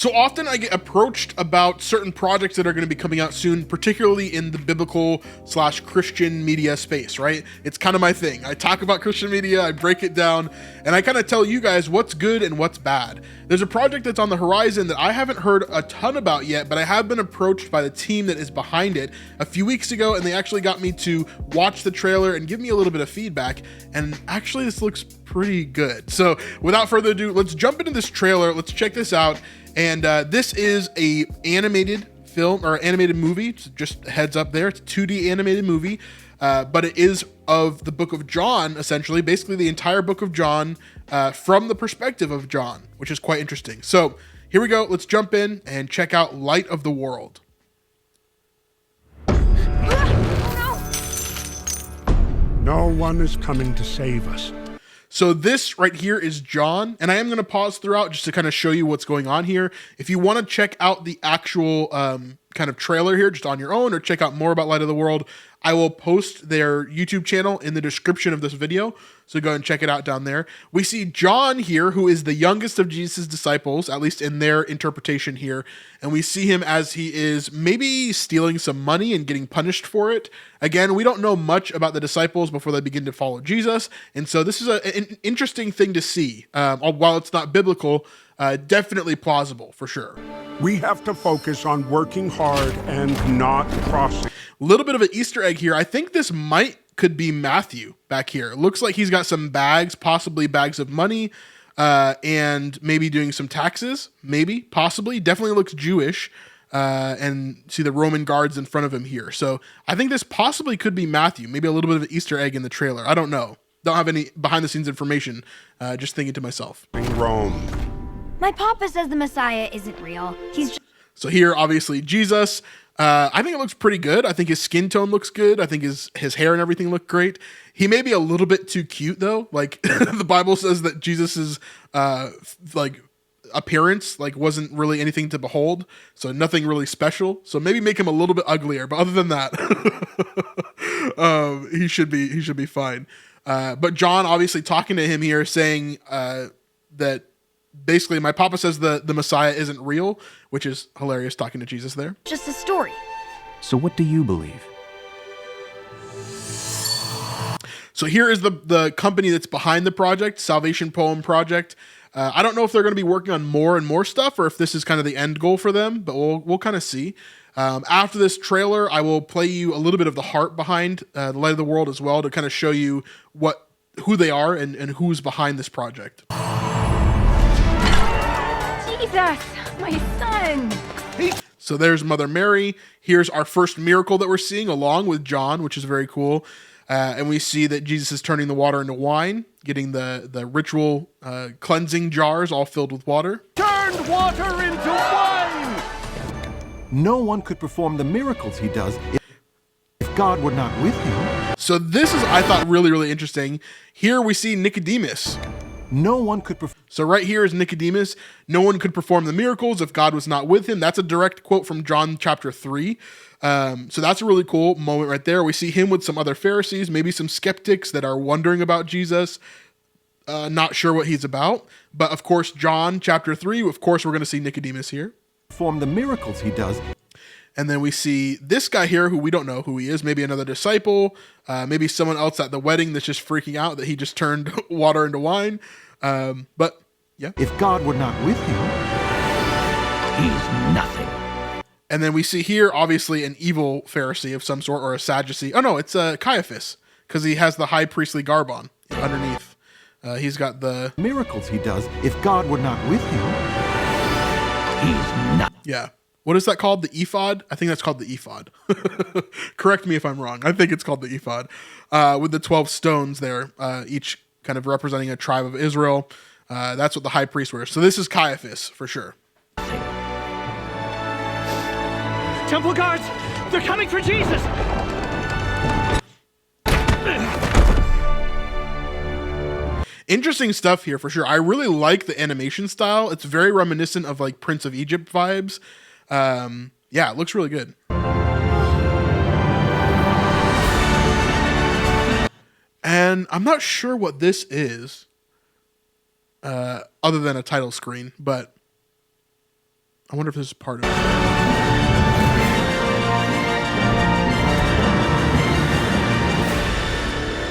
So often I get approached about certain projects that are going to be coming out soon, particularly in the biblical/Christian media space, right? It's kind of my thing. I talk about Christian media, I break it down, and I kind of tell you guys what's good and what's bad. There's a project that's on the horizon that I haven't heard a ton about yet, but I have been approached by the team that is behind it a few weeks ago, and they actually got me to watch the trailer and give me a little bit of feedback. And actually, this looks pretty good. So without further ado, let's jump into this trailer. Let's check this out. And this is a animated film or animated movie. Just a heads up there. It's a 2D animated movie, but it is of the book of John, essentially, basically the entire book of John from the perspective of John, which is quite interesting. So here we go. Let's jump in and check out Light of the World. No one is coming to save us. So this right here is John, and I am going to pause throughout just to kind of show you what's going on here. If you want to check out the actual kind of trailer here just on your own, or check out more about Light of the World, I will post their YouTube channel in the description of this video. So go ahead and check it out down there. We see John here, who is the youngest of Jesus' disciples, at least in their interpretation here. And we see him as he is maybe stealing some money and getting punished for it. Again, we don't know much about the disciples before they begin to follow Jesus. And so this is an interesting thing to see. While it's not biblical, definitely plausible for sure. We have to focus on working hard and not crossing. A little bit of an Easter egg here. I think this could be Matthew back here. It looks like he's got some bags, possibly bags of money, and maybe doing some taxes, maybe, possibly. Definitely looks Jewish, and see the Roman guards in front of him here. So I think this possibly could be Matthew, maybe a little bit of an Easter egg in the trailer. I don't know. Don't have any behind the scenes information, just thinking to myself. Rome. My papa says the Messiah isn't real. He's just... So here, obviously, Jesus. I think it looks pretty good. I think his skin tone looks good. I think his hair and everything look great. He may be a little bit too cute though. Like the Bible says that Jesus's like appearance like wasn't really anything to behold. So nothing really special. So maybe make him a little bit uglier. But other than that, he should be fine. But John obviously talking to him here, saying that basically my papa says the Messiah isn't real, which is hilarious, talking to Jesus there. just a story. So what do you believe? So here is the company that's behind the project, Salvation Poem Project. I don't know if they're going to be working on more and more stuff, or if this is kind of the end goal for them, but we'll kind of see. After this trailer, I will play you a little bit of the heart behind the Light of the World as well, to kind of show you who they are and who's behind this project. Jesus, my son. So there's Mother Mary. Here's our first miracle that we're seeing along with John, which is very cool. And we see that Jesus is turning the water into wine, getting the ritual cleansing jars all filled with water. Turned water into wine! No one could perform the miracles he does if God were not with him. So this is, I thought, really, really interesting. Here we see Nicodemus. No one could perform. So right here is Nicodemus. No one could perform the miracles if God was not with him. That's a direct quote from John chapter 3. So that's a really cool moment right there. We see him with some other Pharisees, maybe some skeptics that are wondering about Jesus, not sure what he's about. But of course, John chapter 3, of course, we're going to see Nicodemus here. Perform the miracles he does. And then we see this guy here who we don't know who he is, maybe another disciple, maybe someone else at the wedding that's just freaking out that he just turned water into wine. But yeah. If God were not with him, He's nothing. And then we see here, obviously, an evil Pharisee of some sort, or a Sadducee. Oh no, it's Caiaphas, because he has the high priestly garb on underneath. He's got the miracles he does, if God were not with him, He's nothing. yeah. What is that called? The ephod? I think that's called the ephod. Correct me if I'm wrong. I think it's called the ephod. With the 12 stones there, each kind of representing a tribe of Israel. That's what the high priest wears. So this is Caiaphas for sure. Temple guards! They're coming for Jesus! Interesting stuff here for sure. I really like the animation style. It's very reminiscent of like Prince of Egypt vibes. Yeah, it looks really good. And I'm not sure what this is, other than a title screen, but I wonder if this is part of it.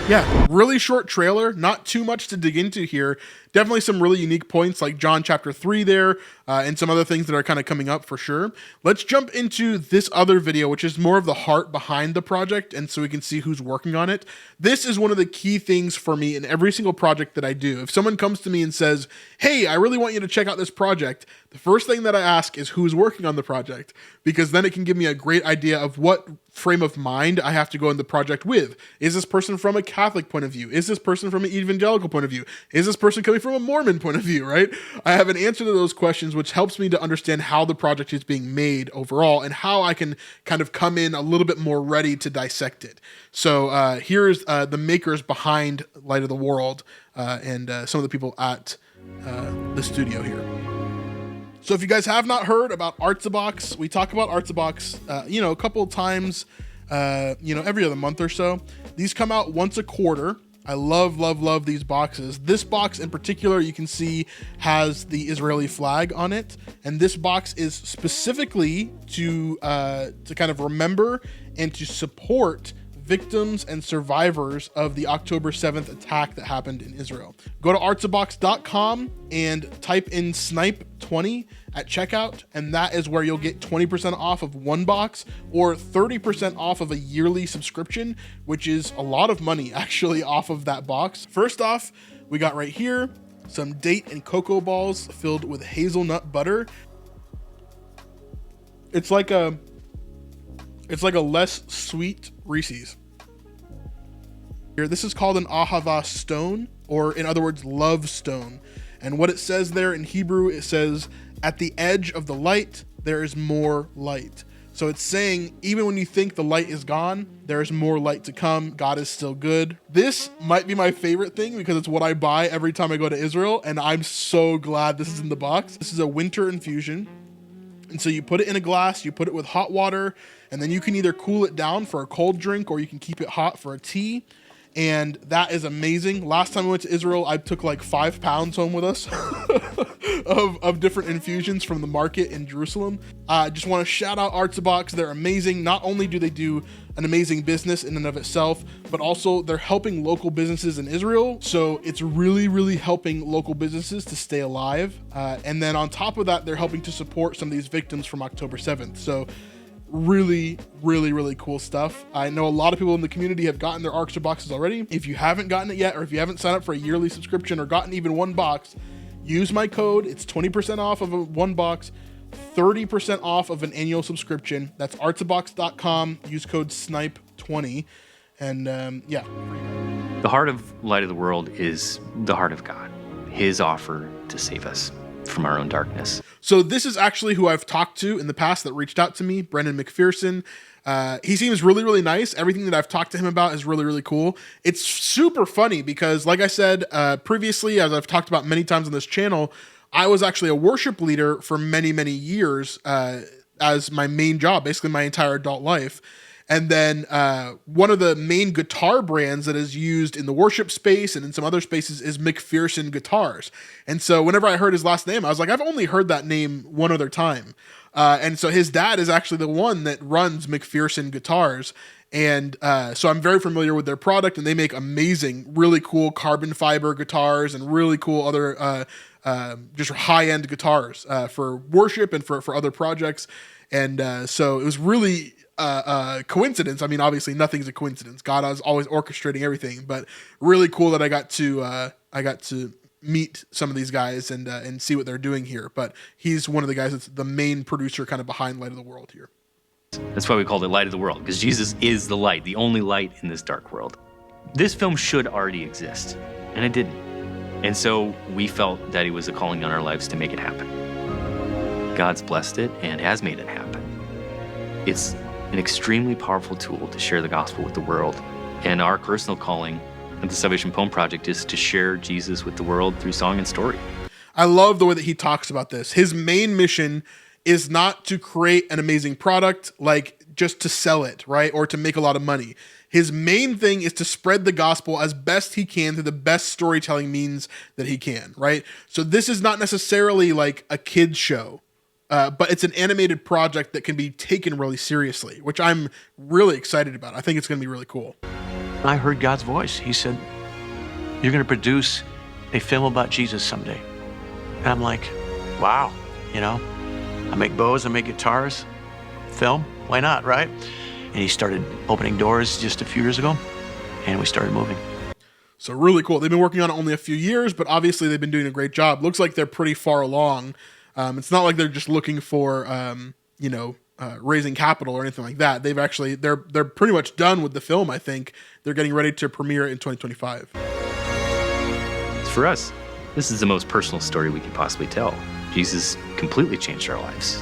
Yeah, really short trailer, not too much to dig into here. Definitely some really unique points like John chapter 3 there, and some other things that are kind of coming up for sure. Let's jump into this other video, which is more of the heart behind the project, and so we can see who's working on it. This is one of the key things for me in every single project that I do. If someone comes to me and says, hey, I really want you to check out this project, the first thing that I ask is who's working on the project, because then it can give me a great idea of what frame of mind I have to go in the project with. Is this person from a Catholic point of view? Is this person from an evangelical point of view? Is this person coming from a Mormon point of view, right? I have an answer to those questions, which helps me to understand how the project is being made overall and how I can kind of come in a little bit more ready to dissect it. So here's the makers behind Light of the World and some of the people at the studio here. So if you guys have not heard about Artsabox, we talk about Artsabox, a couple of times, every other month or so. These come out once a quarter. I love these boxes. This box in particular, you can see has the Israeli flag on it. And this box is specifically to kind of remember and to support victims and survivors of the October 7th attack that happened in Israel. Go to artsabox.com and type in snipe20 at checkout, and that is where you'll get 20% off of one box or 30% off of a yearly subscription, which is a lot of money actually off of that box. First off, we got right here some date and cocoa balls filled with hazelnut butter. It's like a less sweet Reese's. Here, this is called an ahava stone, or in other words, love stone. And what it says there in Hebrew, it says, at the edge of the light, there is more light. So it's saying, even when you think the light is gone, there is more light to come. God is still good. This might be my favorite thing because it's what I buy every time I go to Israel. And I'm so glad this is in the box. This is a winter infusion. And so you put it in a glass, you put it with hot water, and then you can either cool it down for a cold drink or you can keep it hot for a tea. And that is amazing. Last time I went to Israel, I took like 5 pounds home with us of different infusions from the market in Jerusalem. I just want to shout out Artsabox. They're amazing. Not only do they do an amazing business in and of itself, but also they're helping local businesses in Israel. So it's really helping local businesses to stay alive. And then on top of that, they're helping to support some of these victims from October 7th. So really cool stuff. I know a lot of people in the community have gotten their Archer boxes already. If you haven't gotten it yet, or if you haven't signed up for a yearly subscription or gotten even one box, use my code. It's 20% off of one box, 30% off of an annual subscription. That's artsabox.com. Use code SNIPE20. And yeah. The heart of Light of the World is the heart of God, his offer to save us from our own darkness. So this is actually who I've talked to in the past that reached out to me, Brendan McPherson. He seems really nice. Everything that I've talked to him about is really cool. It's super funny because, like I said previously, as I've talked about many times on this channel, I was actually a worship leader for many years as my main job, basically my entire adult life. And then one of the main guitar brands that is used in the worship space and in some other spaces is McPherson Guitars. And so whenever I heard his last name, I was like, I've only heard that name one other time. And so his dad is actually the one that runs McPherson Guitars. And so I'm very familiar with their product, and they make amazing, really cool carbon fiber guitars and really cool other just high-end guitars for worship and for other projects. And so it was really coincidence. I mean, obviously nothing's a coincidence. God is always orchestrating everything, but really cool that I got to meet some of these guys and see what they're doing here. But he's one of the guys that's the main producer kind of behind Light of the World here. That's why we called it Light of the World, because Jesus is the light, the only light in this dark world. This film should already exist, and it didn't. And so we felt that it was a calling on our lives to make it happen. God's blessed it and has made it happen. It's an extremely powerful tool to share the gospel with the world. And our personal calling at the Salvation Poem Project is to share Jesus with the world through song and story. I love the way that he talks about this. His main mission is not to create an amazing product, like just to sell it, right? Or to make a lot of money. His main thing is to spread the gospel as best he can through the best storytelling means that he can, right? So this is not necessarily like a kid's show, but it's an animated project that can be taken really seriously, which I'm really excited about. I think it's going to be really cool. I heard God's voice. He said, you're going to produce a film about Jesus someday. And I'm like, wow, you know, I make bows, I make guitars, film, why not, right? And he started opening doors just a few years ago, and we started moving. So really cool. They've been working on it only a few years, but obviously they've been doing a great job. Looks like they're pretty far along. It's not like they're just looking for, raising capital or anything like that. They're pretty much done with the film. I think they're getting ready to premiere it in 2025. For us, this is the most personal story we could possibly tell. Jesus completely changed our lives.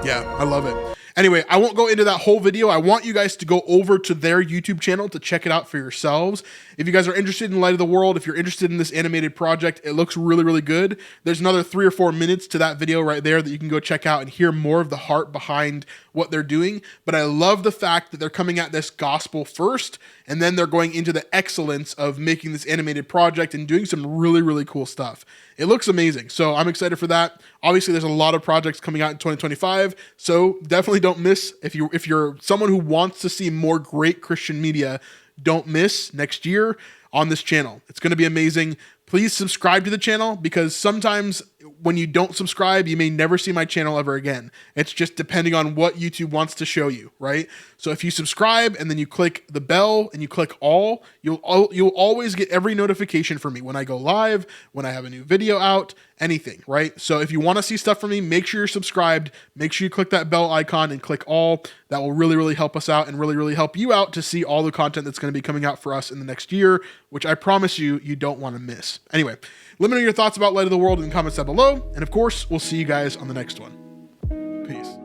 Yeah, I love it. Anyway, I won't go into that whole video. I want you guys to go over to their YouTube channel to check it out for yourselves. If you guys are interested in Light of the World, if you're interested in this animated project, it looks really, really good. There's another 3 or 4 minutes to that video right there that you can go check out and hear more of the heart behind what they're doing. But I love the fact that they're coming at this gospel first, and then they're going into the excellence of making this animated project and doing some really, really cool stuff. It looks amazing. So I'm excited for that. Obviously, there's a lot of projects coming out in 2025. So definitely don't miss. If you're someone who wants to see more great Christian media, don't miss next year on this channel. It's going to be amazing. Please subscribe to the channel, because sometimes when you don't subscribe, you may never see my channel ever again. It's just depending on what YouTube wants to show you, right? So if you subscribe and then you click the bell and you click all, you'll always get every notification from me when I go live, when I have a new video out, anything, right? So if you want to see stuff from me, make sure you're subscribed. Make sure you click that bell icon and click all. That will really, really help us out and really, really help you out to see all the content that's going to be coming out for us in the next year, which I promise you don't want to miss. Anyway, let me know your thoughts about Light of the World in the comments down below. And of course, we'll see you guys on the next one. Peace.